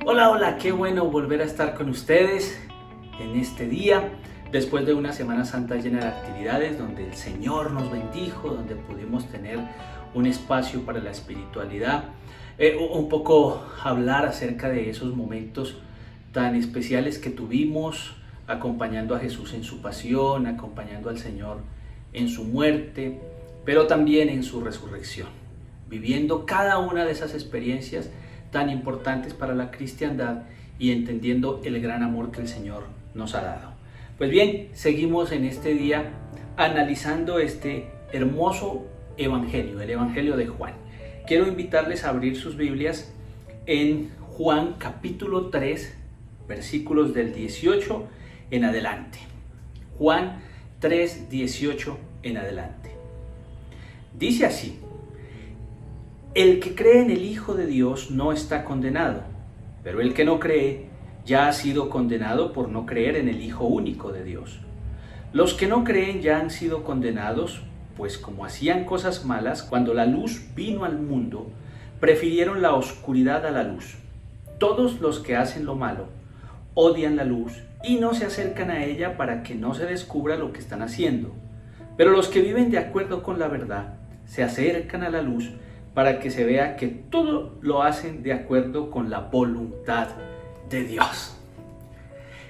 Hola, hola, qué bueno volver a estar con ustedes en este día, después de una Semana Santa llena de actividades, donde el Señor nos bendijo, donde pudimos tener un espacio para la espiritualidad, un poco hablar acerca de esos momentos tan especiales que tuvimos, acompañando a Jesús en su pasión, acompañando al Señor en su muerte, pero también en su resurrección, viviendo cada una de esas experiencias tan importantes para la cristiandad y entendiendo el gran amor que el Señor nos ha dado. Pues bien, seguimos en este día analizando este hermoso evangelio, el evangelio de Juan. Quiero invitarles a abrir sus Biblias en Juan capítulo 3, versículos del 18 en adelante. Juan 3, 18 en adelante. Dice así: el que cree en el Hijo de Dios no está condenado, pero el que no cree ya ha sido condenado por no creer en el Hijo único de Dios. Los que no creen ya han sido condenados, pues como hacían cosas malas, cuando la luz vino al mundo, prefirieron la oscuridad a la luz. Todos los que hacen lo malo odian la luz y no se acercan a ella para que no se descubra lo que están haciendo. Pero los que viven de acuerdo con la verdad se acercan a la luz para que se vea que todo lo hacen de acuerdo con la voluntad de Dios.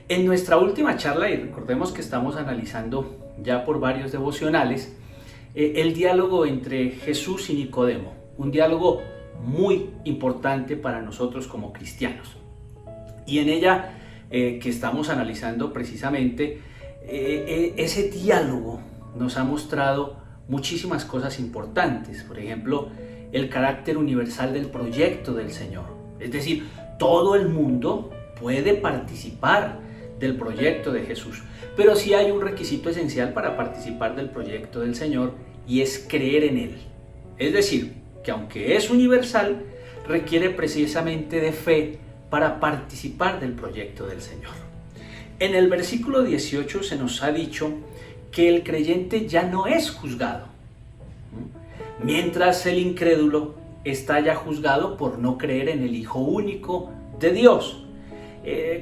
En nuestra última charla, y recordemos que estamos analizando ya por varios devocionales, el diálogo entre Jesús y Nicodemo, un diálogo muy importante para nosotros como cristianos. Y en ella que estamos analizando precisamente, ese diálogo nos ha mostrado muchísimas cosas importantes. Por ejemplo, el carácter universal del proyecto del Señor. Es decir, todo el mundo puede participar del proyecto de Jesús, pero sí hay un requisito esencial para participar del proyecto del Señor, y es creer en Él. Es decir, que aunque es universal, requiere precisamente de fe para participar del proyecto del Señor. En el versículo 18 se nos ha dicho que el creyente ya no es juzgado, mientras el incrédulo está ya juzgado por no creer en el Hijo único de Dios.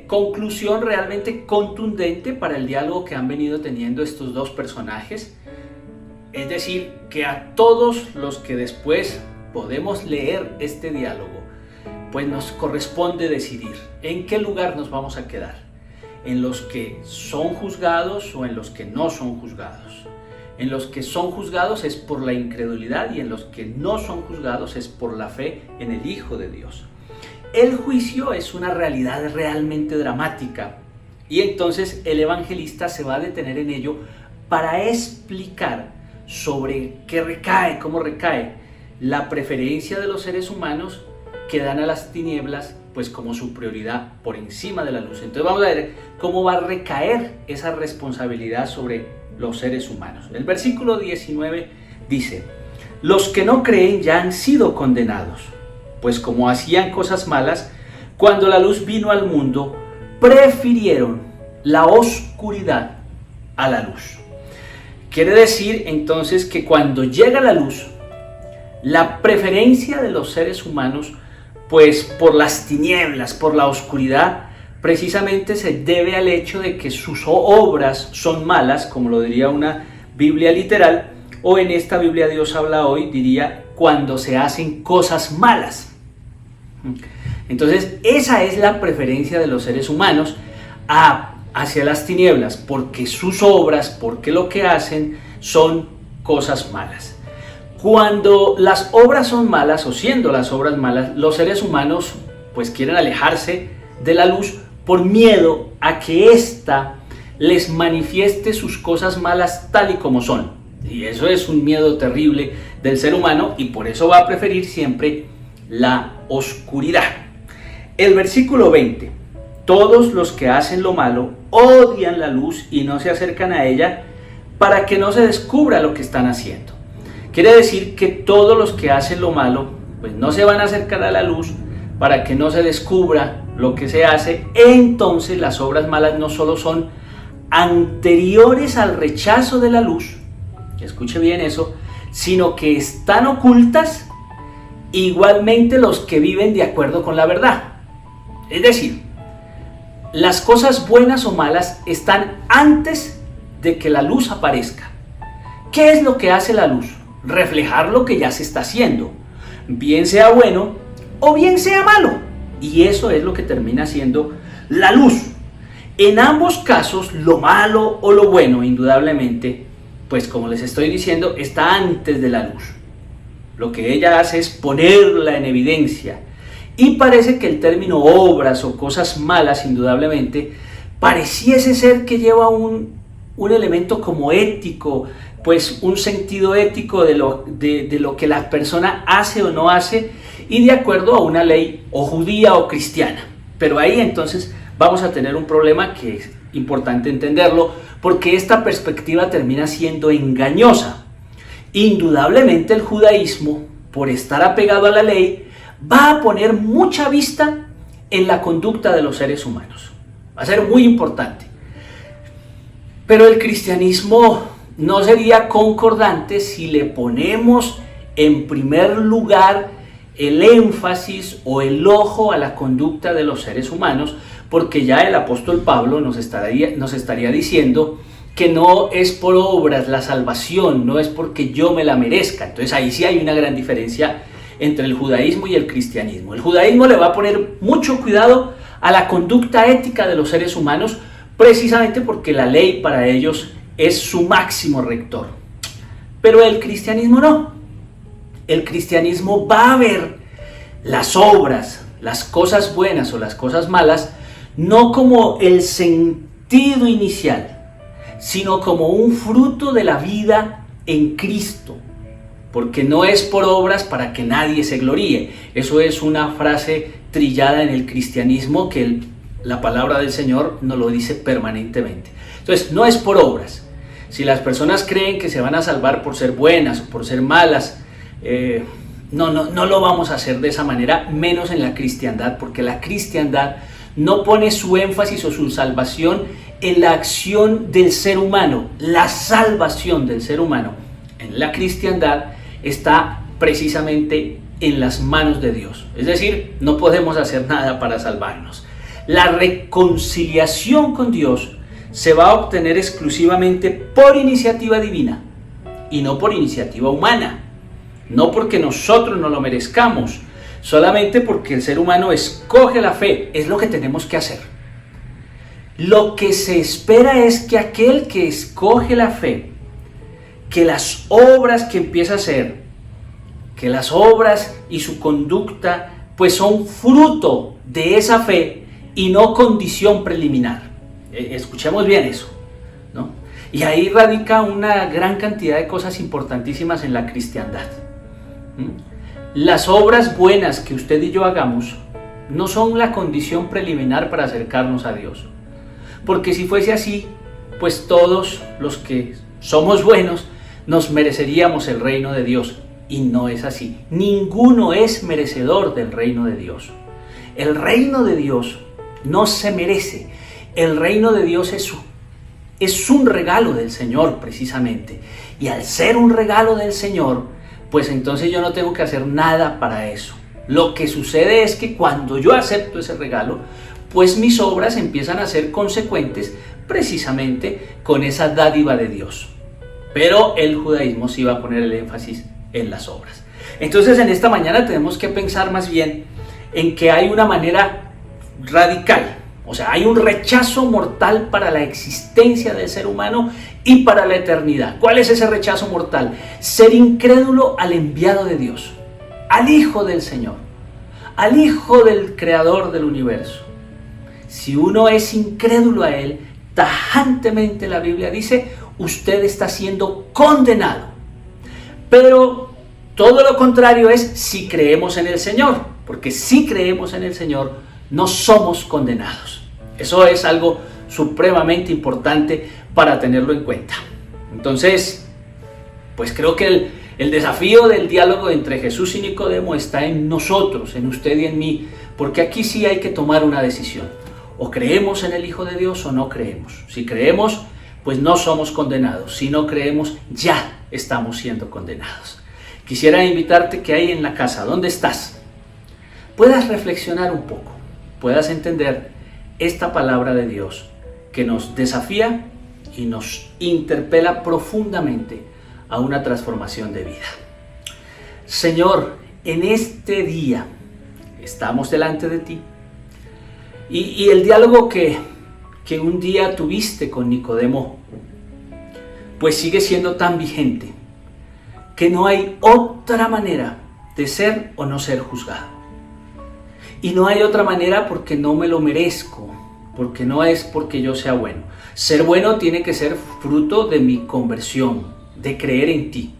Conclusión realmente contundente para el diálogo que han venido teniendo estos dos personajes. Es decir, que a todos los que después podemos leer este diálogo, pues nos corresponde decidir en qué lugar nos vamos a quedar: en los que son juzgados o en los que no son juzgados. En los que son juzgados es por la incredulidad, y en los que no son juzgados es por la fe en el Hijo de Dios. El juicio es una realidad realmente dramática, y entonces el evangelista se va a detener en ello para explicar sobre qué recae, cómo recae la preferencia de los seres humanos que dan a las tinieblas pues como su prioridad por encima de la luz. Entonces vamos a ver cómo va a recaer esa responsabilidad sobre los seres humanos. El versículo 19 dice: los que no creen ya han sido condenados, pues como hacían cosas malas, cuando la luz vino al mundo, prefirieron la oscuridad a la luz. Quiere decir entonces que cuando llega la luz, la preferencia de los seres humanos pues por las tinieblas, por la oscuridad, precisamente se debe al hecho de que sus obras son malas, como lo diría una Biblia literal, o en esta Biblia Dios habla hoy, diría cuando se hacen cosas malas. Entonces esa es la preferencia de los seres humanos hacia las tinieblas, porque sus obras, porque lo que hacen son cosas malas. Cuando las obras son malas, o siendo las obras malas, los seres humanos pues quieren alejarse de la luz por miedo a que ésta les manifieste sus cosas malas tal y como son. Y eso es un miedo terrible del ser humano, y por eso va a preferir siempre la oscuridad. El versículo 20: todos los que hacen lo malo odian la luz y no se acercan a ella para que no se descubra lo que están haciendo. Quiere decir que todos los que hacen lo malo pues no se van a acercar a la luz para que no se descubra lo que se hace. Entonces las obras malas no solo son anteriores al rechazo de la luz, escuche bien eso, sino que están ocultas igualmente los que viven de acuerdo con la verdad. Es decir, las cosas buenas o malas están antes de que la luz aparezca. ¿Qué es lo que hace la luz? Reflejar lo que ya se está haciendo, bien sea bueno o bien sea malo. Y eso es lo que termina siendo la luz. En ambos casos, lo malo o lo bueno, indudablemente, pues como les estoy diciendo, está antes de la luz. Lo que ella hace es ponerla en evidencia. Y parece que el término obras o cosas malas, indudablemente, pareciese ser que lleva un elemento como ético, pues un sentido ético de lo que la persona hace o no hace, y de acuerdo a una ley o judía o cristiana. Pero ahí entonces vamos a tener un problema que es importante entenderlo, porque esta perspectiva termina siendo engañosa. Indudablemente el judaísmo, por estar apegado a la ley, va a poner mucha vista en la conducta de los seres humanos. Va a ser muy importante. Pero el cristianismo no sería concordante si le ponemos en primer lugar el énfasis o el ojo a la conducta de los seres humanos, porque ya el apóstol Pablo nos estaría diciendo que no es por obras la salvación, no es porque yo me la merezca. Entonces ahí sí hay una gran diferencia entre el judaísmo y el cristianismo. El judaísmo le va a poner mucho cuidado a la conducta ética de los seres humanos, precisamente porque la ley para ellos es su máximo rector. Pero el cristianismo no. El cristianismo va a ver las obras, las cosas buenas o las cosas malas, no como el sentido inicial, sino como un fruto de la vida en Cristo. Porque no es por obras para que nadie se gloríe. Eso es una frase trillada en el cristianismo que la palabra del Señor nos lo dice permanentemente. Entonces, no es por obras. Si las personas creen que se van a salvar por ser buenas o por ser malas, no lo vamos a hacer de esa manera, menos en la cristiandad, porque la cristiandad no pone su énfasis o su salvación en la acción del ser humano, la salvación del ser humano. En la cristiandad está precisamente en las manos de Dios. Es decir, no podemos hacer nada para salvarnos. La reconciliación con Dios se va a obtener exclusivamente por iniciativa divina y no por iniciativa humana. No porque nosotros no lo merezcamos, solamente porque el ser humano escoge la fe. Es lo que tenemos que hacer. Lo que se espera es que aquel que escoge la fe, que las obras que empieza a hacer, que las obras y su conducta pues son fruto de esa fe y no condición preliminar. Escuchemos bien eso, ¿no? Y ahí radica una gran cantidad de cosas importantísimas en la cristiandad. Las obras buenas que usted y yo hagamos no son la condición preliminar para acercarnos a Dios. Porque si fuese así, pues todos los que somos buenos nos mereceríamos el reino de Dios. Y no es así. Ninguno es merecedor del reino de Dios. El reino de Dios no se merece. El reino de Dios es un regalo del Señor, precisamente. Y al ser un regalo del Señor, pues entonces yo no tengo que hacer nada para eso. Lo que sucede es que cuando yo acepto ese regalo, pues mis obras empiezan a ser consecuentes precisamente con esa dádiva de Dios. Pero el judaísmo sí va a poner el énfasis en las obras. Entonces en esta mañana tenemos que pensar más bien en que hay una manera radical, o sea, hay un rechazo mortal para la existencia del ser humano y para la eternidad. ¿Cuál es ese rechazo mortal? Ser incrédulo al enviado de Dios, al Hijo del Señor, al Hijo del Creador del universo. Si uno es incrédulo a Él, tajantemente la Biblia dice, usted está siendo condenado. Pero todo lo contrario es si creemos en el Señor, porque si creemos en el Señor, no somos condenados. Eso es algo supremamente importante para tenerlo en cuenta. Entonces, pues creo que el desafío del diálogo entre Jesús y Nicodemo está en nosotros, en usted y en mí, porque aquí sí hay que tomar una decisión. O creemos en el Hijo de Dios o no creemos. Si creemos, pues no somos condenados. Si no creemos, ya estamos siendo condenados. Quisiera invitarte que ahí en la casa, ¿dónde estás?, puedas reflexionar un poco. puedas entender esta palabra de Dios que nos desafía y nos interpela profundamente a una transformación de vida. Señor, en este día estamos delante de ti y el diálogo que un día tuviste con Nicodemo pues sigue siendo tan vigente que no hay otra manera de ser o no ser juzgado. Y no hay otra manera porque no me lo merezco, porque no es porque yo sea bueno. Ser bueno tiene que ser fruto de mi conversión, de creer en ti.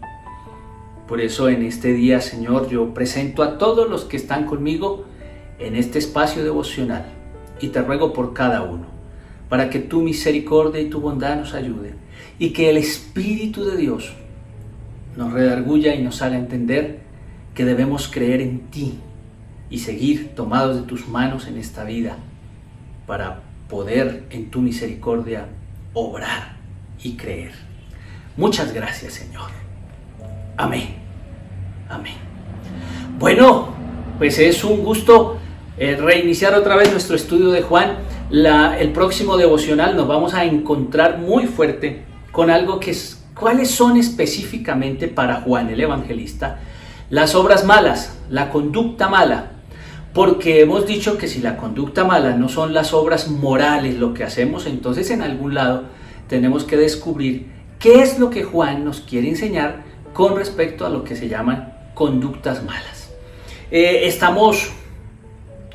Por eso en este día, Señor, yo presento a todos los que están conmigo en este espacio devocional y te ruego por cada uno, para que tu misericordia y tu bondad nos ayuden y que el Espíritu de Dios nos redarguya y nos haga entender que debemos creer en ti y seguir tomados de tus manos en esta vida para poder en tu misericordia obrar y creer. Muchas gracias, Señor. Amén. Amén. Bueno, pues es un gusto reiniciar otra vez nuestro estudio de Juan. El próximo devocional nos vamos a encontrar muy fuerte con algo que es, ¿cuáles son específicamente para Juan el Evangelista las obras malas, la conducta mala? Porque hemos dicho que si la conducta mala no son las obras morales lo que hacemos, entonces en algún lado tenemos que descubrir qué es lo que Juan nos quiere enseñar con respecto a lo que se llaman conductas malas. Estamos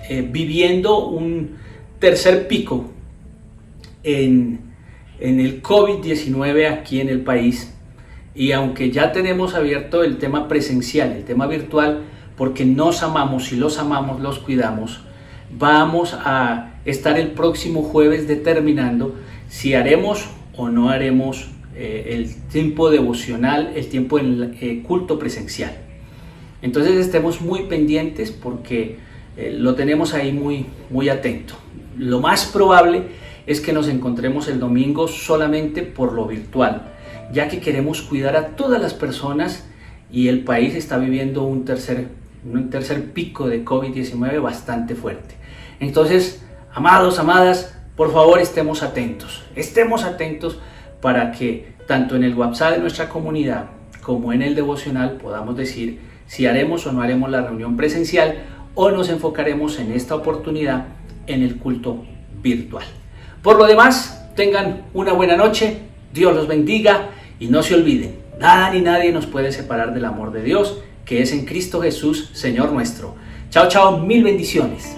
viviendo un tercer pico en el COVID-19 aquí en el país, y aunque ya tenemos abierto el tema presencial, el tema virtual, porque nos amamos y los amamos, los cuidamos, vamos a estar el próximo jueves determinando si haremos o no haremos el tiempo devocional, el tiempo en culto presencial. Entonces estemos muy pendientes porque lo tenemos ahí muy atento. Lo más probable es que nos encontremos el domingo solamente por lo virtual, ya que queremos cuidar a todas las personas y el país está viviendo un tercer pico de COVID-19 bastante fuerte. Entonces, amados, amadas, por favor estemos atentos para que tanto en el WhatsApp de nuestra comunidad como en el devocional podamos decir si haremos o no haremos la reunión presencial o nos enfocaremos en esta oportunidad en el culto virtual. Por lo demás, tengan una buena noche, Dios los bendiga y no se olviden, nada ni nadie nos puede separar del amor de Dios que es en Cristo Jesús, Señor nuestro. Chao, chao, mil bendiciones.